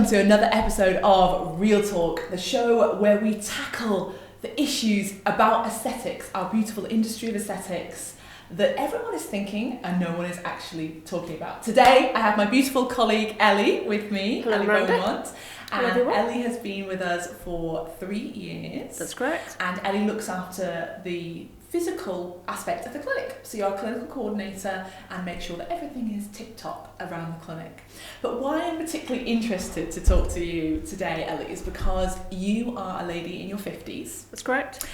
to another episode of Real Talk, the show where we tackle the issues about aesthetics, our beautiful industry of aesthetics that everyone is thinking and no one is actually talking about. Today, I have my beautiful colleague Ellie with me. Hello, Ellie Miranda. Beaumont. And Hello, Ellie has been with us for 3 years. That's correct. And Ellie looks after the physical aspect of the clinic. So you're a clinical coordinator and make sure that everything is tip-top around the clinic. But why I'm particularly interested to talk to you today, Ellie, is because you are a lady in your 50s. That's correct.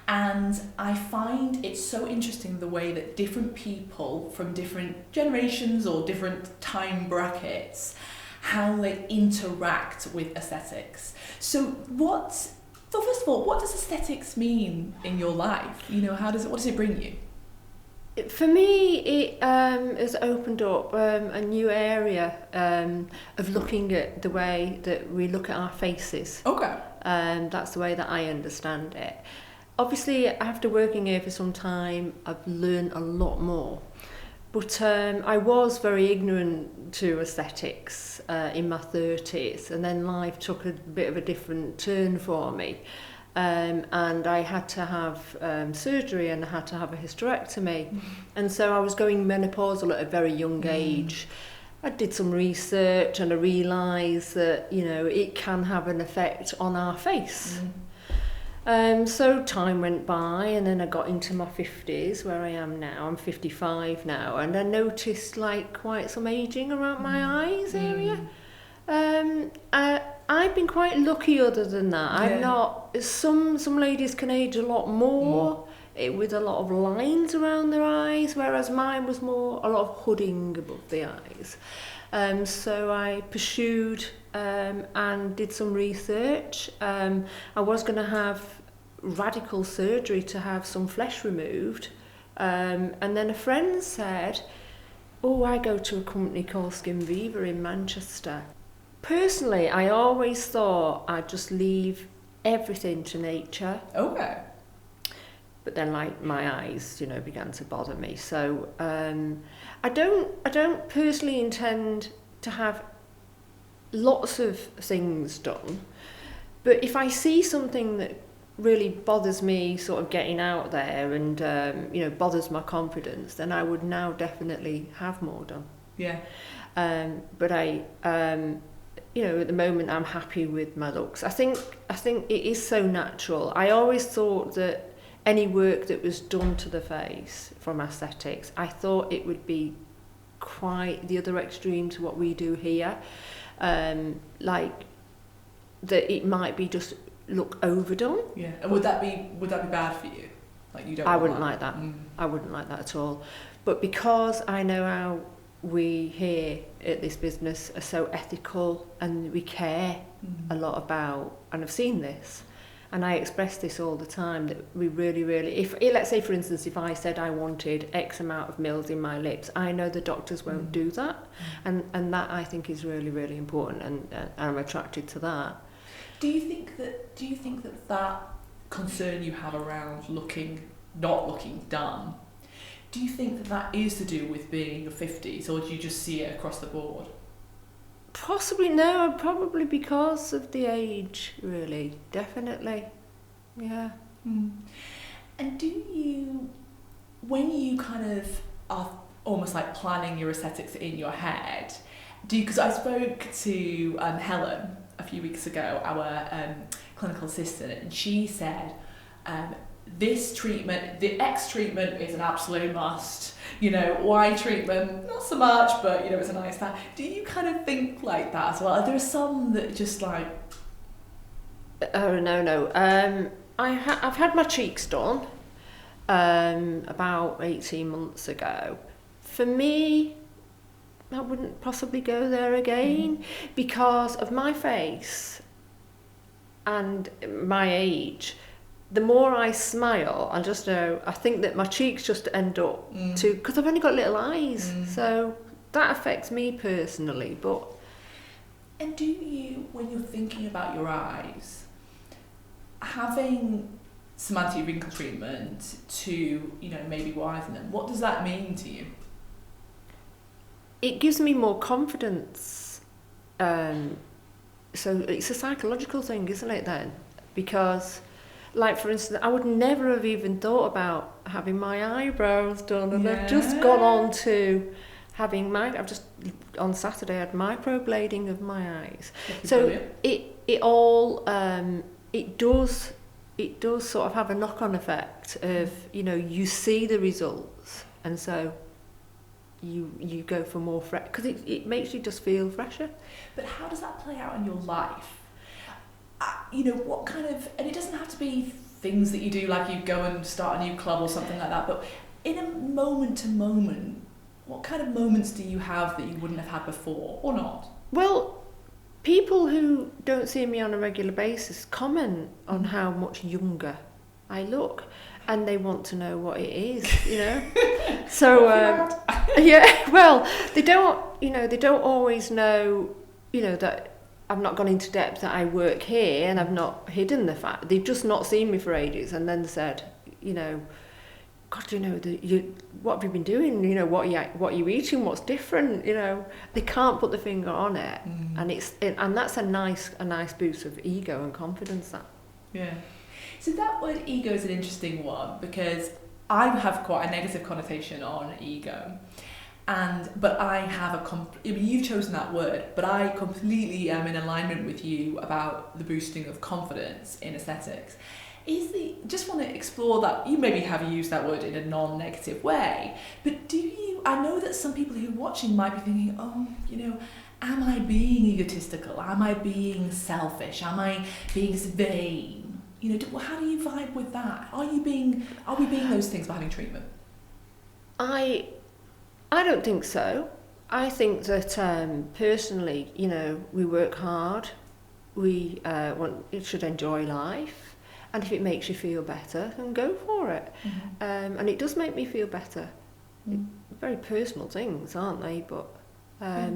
And I find it so interesting the way that different people from different generations or different time brackets, how they interact with aesthetics. So first of all, what does aesthetics mean in your life? You know, what does it bring you? For me, it has opened up a new area of looking at the way that we look at our faces. Okay. That's the way that I understand it. Obviously, after working here for some time, I've learned a lot more. But I was very ignorant to aesthetics in my 30s, and then life took a bit of a different turn for me. And I had to have surgery and I had to have a hysterectomy. Mm. And so I was going menopausal at a very young age. I did some research and I realised that, you know, it can have an effect on our face. So time went by and then I got into my 50s where I am now. I'm 55 now, and I noticed like quite some ageing around my eyes area. I've been quite lucky other than that. Yeah. I'm not, some ladies can age a lot more with a lot of lines around their eyes, whereas mine was more a lot of hooding above the eyes. So I pursued and did some research. I was going to have radical surgery to have some flesh removed. And then a friend said, I go to a company called Skin Viva in Manchester. Personally, I always thought I'd just leave everything to nature. Okay. But then, like, my eyes, you know, began to bother me. So I don't personally intend to have lots of things done. But if I see something that really bothers me, sort of getting out there, and bothers my confidence, then I would now definitely have more done. Yeah. But I. At the moment I'm happy with my looks. I think it is so natural. I always thought that any work that was done to the face from aesthetics, I thought it would be quite the other extreme to what we do here. Like that it might be just look overdone. Yeah. And would that be bad for you? Like you don't I wouldn't like that. I wouldn't like that at all. But because I know how we here at this business are so ethical and we care a lot about, and I've seen this, and I express this all the time, that we really, really, if let's say for instance, if I said I wanted X amount of mils in my lips, I know the doctors won't do that, and that I think is really, really important, and I'm attracted to that. Do you think that concern you have around not looking done, do you think that is to do with being in your 50s, or do you just see it across the board? Possibly no, probably because of the age, really, definitely, yeah. And do you, when you kind of are almost like planning your aesthetics in your head, because I spoke to Helen a few weeks ago, our clinical assistant, and she said, this treatment, the X treatment is an absolute must, Y treatment, not so much, but, it's a nice time. Do you kind of think like that as well? Are there some that just like... Oh, no. I've had my cheeks done about 18 months ago. For me, I wouldn't possibly go there again because of my face and my age. The more I smile, I think that my cheeks just end up because I've only got little eyes, so that affects me personally. And do you, when you're thinking about your eyes, having some anti-wrinkle treatment to, maybe widen them, what does that mean to you? It gives me more confidence so it's a psychological thing, isn't it then? Because, like for instance, I would never have even thought about having my eyebrows done, and I've just gone on to having I've just on Saturday had microblading of my eyes. So it all it does sort of have a knock-on effect of, you know, you see the results, and so you go for more fresh, because it makes you just feel fresher. But how does that play out in your life? You know, what kind of, and it doesn't have to be things that you do, like you go and start a new club or something like that, but in a moment to moment, what kind of moments do you have that you wouldn't have had before, or not? Well, people who don't see me on a regular basis comment on how much younger I look, and they want to know what it is, you know. So yeah, well, they don't always know, you know, that I've not gone into depth that I work here, and I've not hidden the fact. They've just not seen me for ages, and then said, you know, God, you know, what have you been doing? You know, what are you eating? What's different? You know, they can't put the finger on it, and that's a nice boost of ego and confidence. That. Yeah. So that word ego is an interesting one, because I have quite a negative connotation on ego, but I have I mean, you've chosen that word, but I completely am in alignment with you about the boosting of confidence in aesthetics. Just want to explore that. You maybe have used that word in a non-negative way, but I know that some people who are watching might be thinking, oh, you know, am I being egotistical? Am I being selfish? Am I being vain? You know, how do you vibe with that? Are we being those things by having treatment? I don't think so. I think that personally, you know, we work hard. We should enjoy life, and if it makes you feel better, then go for it. Mm-hmm. And it does make me feel better. Very personal things, aren't they? But I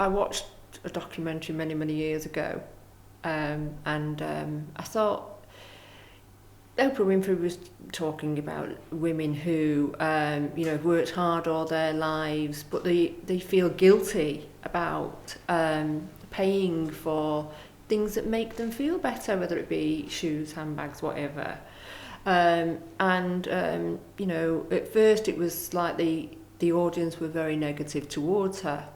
watched a documentary many years ago. I thought Oprah Winfrey was talking about women who, you know, have worked hard all their lives, but they feel guilty about paying for things that make them feel better, whether it be shoes, handbags, whatever. You know, at first it was like the audience were very negative towards her.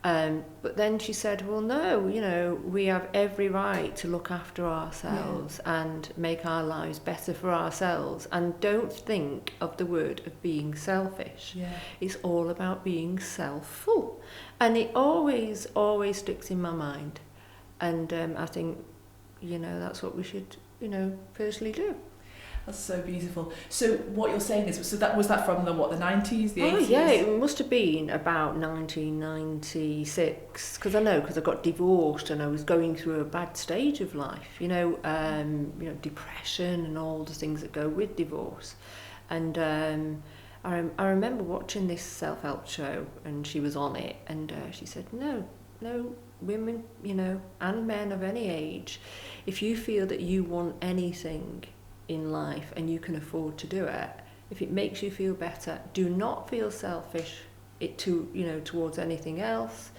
But then she said, well, no, you know, we have every right to look after ourselves and make our lives better for ourselves, and don't think of the word of being selfish. Yeah. It's all about being selfful. And it always sticks in my mind. And I think, you know, that's what we should, you know, personally do. That's so beautiful. So what you're saying is, was that from the 90s, the 80s? Oh yeah, it must have been about 1996, because I got divorced and I was going through a bad stage of life, you know, depression and all the things that go with divorce. And I remember watching this self-help show, and she was on it, and she said, no, women, you know, and men of any age, if you feel that you want anything in life and you can afford to do it, if it makes you feel better, do not feel selfish towards anything else.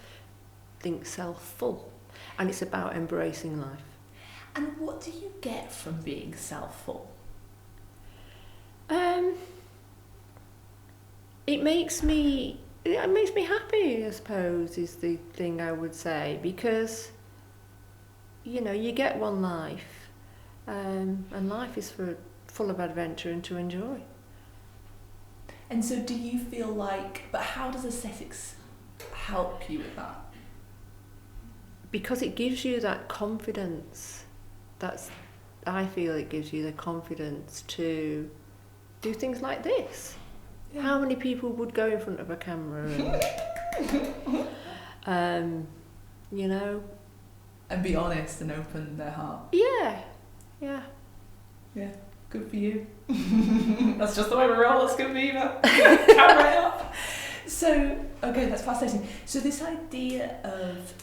Think self-full, and it's about embracing life. And what do you get from being self-full? It makes me happy, I suppose, is the thing I would say, because, you know, you get one life. And life is full of adventure and to enjoy. And so do you feel like, but how does aesthetics help you with that? Because it gives you that confidence. I feel it gives you the confidence to do things like this. Yeah. How many people would go in front of a camera and, you know, and be honest and open their heart? Yeah, good for you. That's just the way we roll. That's good for you. Camera up. So, okay, that's fascinating. So this idea of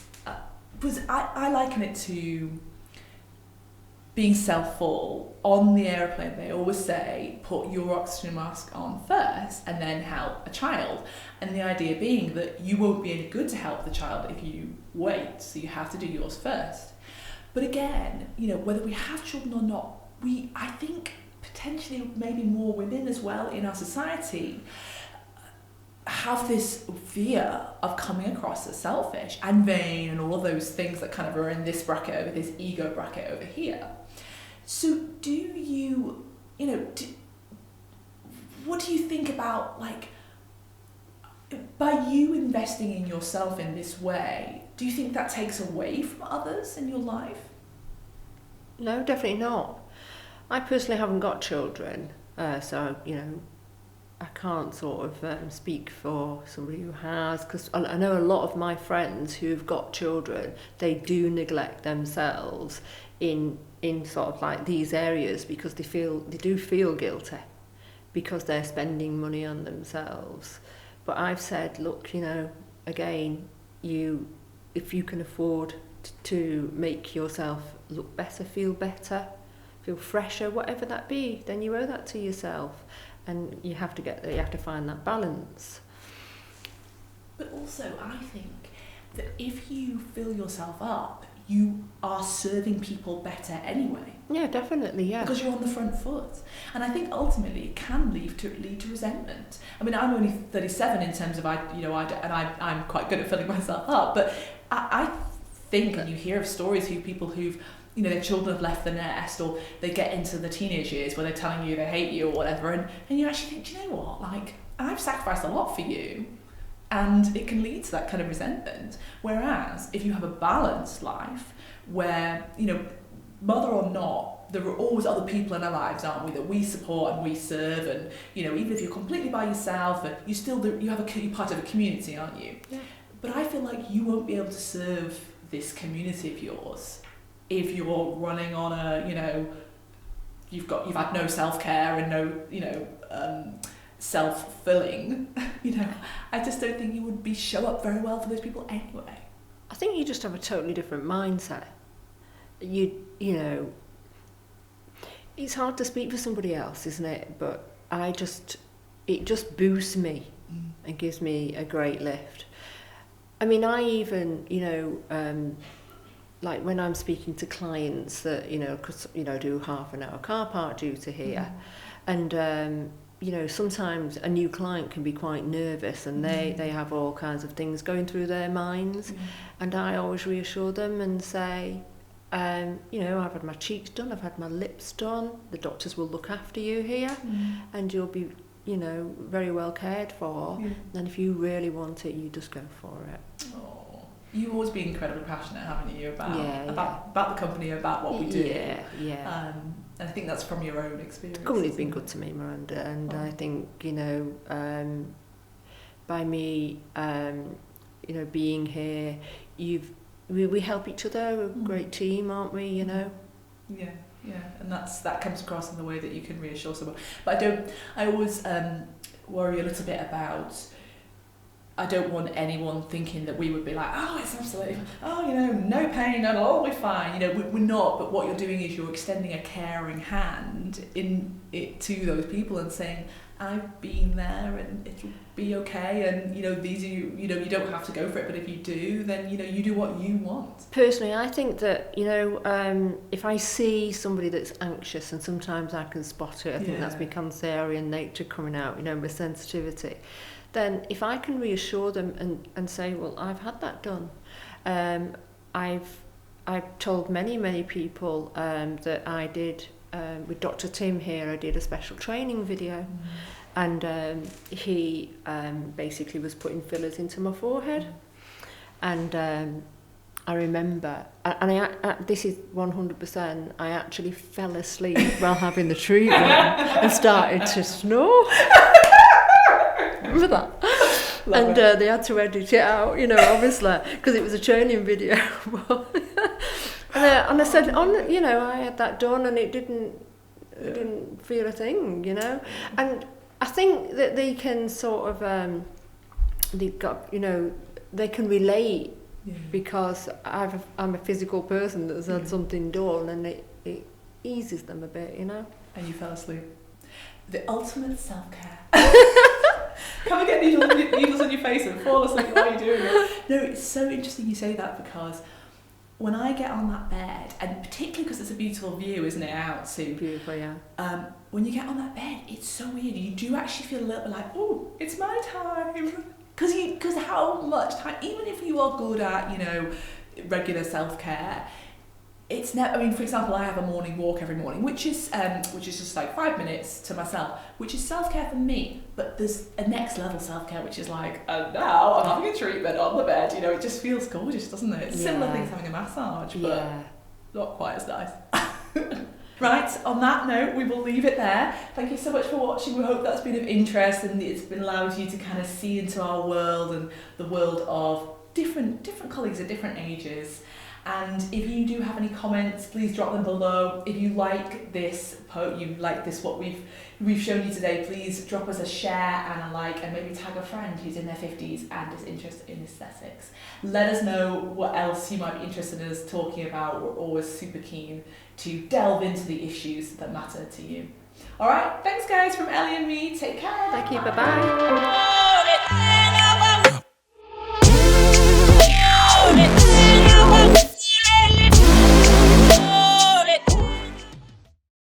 I liken it to being self-full, on the aeroplane they always say put your oxygen mask on first and then help a child, and the idea being that you won't be any good to help the child if you wait, so you have to do yours first. But again, you know, whether we have children or not, I think potentially maybe more women as well in our society have this fear of coming across as selfish and vain and all of those things that kind of are in this bracket over this ego bracket over here. So do you, you know, what do you think about, like, by you investing in yourself in this way, do you think that takes away from others in your life? No, definitely not. I personally haven't got children, so, you know, I can't sort of speak for somebody who has, because I know a lot of my friends who've got children, they do neglect themselves in sort of like these areas because they do feel guilty because they're spending money on themselves. But I've said, look, you know, again, if you can afford to make yourself look better, feel fresher, whatever that be, then you owe that to yourself. And you have to find that balance. But also, I think that if you fill yourself up, you are serving people better anyway. Yeah, definitely, yeah. Because you're on the front foot. And I think ultimately it can lead to resentment. I mean, I'm only 37 in terms of, I'm quite good at filling myself up, but I think, and you hear of stories of people who've, you know, their children have left the nest, or they get into the teenage years where they're telling you they hate you or whatever, and you actually think, do you know what, like, I've sacrificed a lot for you, and it can lead to that kind of resentment. Whereas if you have a balanced life where, you know, mother or not, there are always other people in our lives, aren't we, that we support and we serve, and, you know, even if you're completely by yourself, you're part of a community, aren't you? Yeah. But I feel like you won't be able to serve this community of yours if you're running on a, you know, you've had no self-care and no, you know, self-filling, you know, I just don't think you would show up very well for those people anyway. I think you just have a totally different mindset. You know, it's hard to speak for somebody else, isn't it? But it just boosts me and gives me a great lift. I mean, I even, you know, like when I'm speaking to clients that, you know, cause, you know, do half an hour car park duty here, and you know, sometimes a new client can be quite nervous, and they have all kinds of things going through their minds, and I always reassure them and say, you know, I've had my cheeks done, I've had my lips done, the doctors will look after you here, and you'll be, you know, very well cared for, and if you really want it, you just go for it. Oh. You've always been incredibly passionate, haven't you, about the company, about what we do. Yeah. And I think that's from your own experience. The company's been good to me, Miranda, and I think, you know, by me, you know, being here, we help each other. We're a great team, aren't we? You know. Yeah, and that comes across in the way that you can reassure someone. But I always worry a little bit about. I don't want anyone thinking that we would be like, oh, it's absolutely, oh, you know, no pain, it'll all be fine. You know, we're not, but what you're doing is you're extending a caring hand to those people and saying, I've been there and it'll be okay, and, you know, these are you know, you don't have to go for it, but if you do, then, you know, you do what you want. Personally, I think that, you know, if I see somebody that's anxious, and sometimes I can spot it, I think that's my Cancerian nature coming out, you know, my sensitivity, then if I can reassure them and say, well, I've had that done. I've told many people that I did, with Dr. Tim here, I did a special training video, and he basically was putting fillers into my forehead, and I remember, and I this is 100%, I actually fell asleep while having the treatment and started to snore. Remember that? And they had to edit it out, you know, obviously, because it was a training video. and I said, you know, I had that done, and it didn't feel a thing, you know. And I think that they can sort of, they can relate, because I'm a physical person that's had something done, and eases them a bit, you know. And you fell asleep. The ultimate self-care. Come and get needles on your face and fall asleep while you're doing it. No, it's so interesting you say that, because when I get on that bed, and particularly because it's a beautiful view, isn't it, out to... Beautiful, yeah. When you get on that bed, it's so weird. You do actually feel a little bit like, oh, it's my time. Because how much time, even if you are good at, you know, regular self-care, it's never, I mean, for example, I have a morning walk every morning, which is just like 5 minutes to myself, which is self-care for me. But there's a next level self-care, which is like, and now I'm having a treatment on the bed. You know, it just feels gorgeous, doesn't it? It's similar things having a massage, but not quite as nice. Right, on that note, we will leave it there. Thank you so much for watching. We hope that's been of interest and it's been allowed you to kind of see into our world and the world of different colleagues at different ages. And if you do have any comments, please drop them below. If you like this what we've shown you today, please drop us a share and a like, and maybe tag a friend who's in their 50s and is interested in aesthetics. Let us know what else you might be interested in us talking about. We're always super keen to delve into the issues that matter to you. All right, thanks guys from Ellie and me. Take care. Thank you. Bye-bye.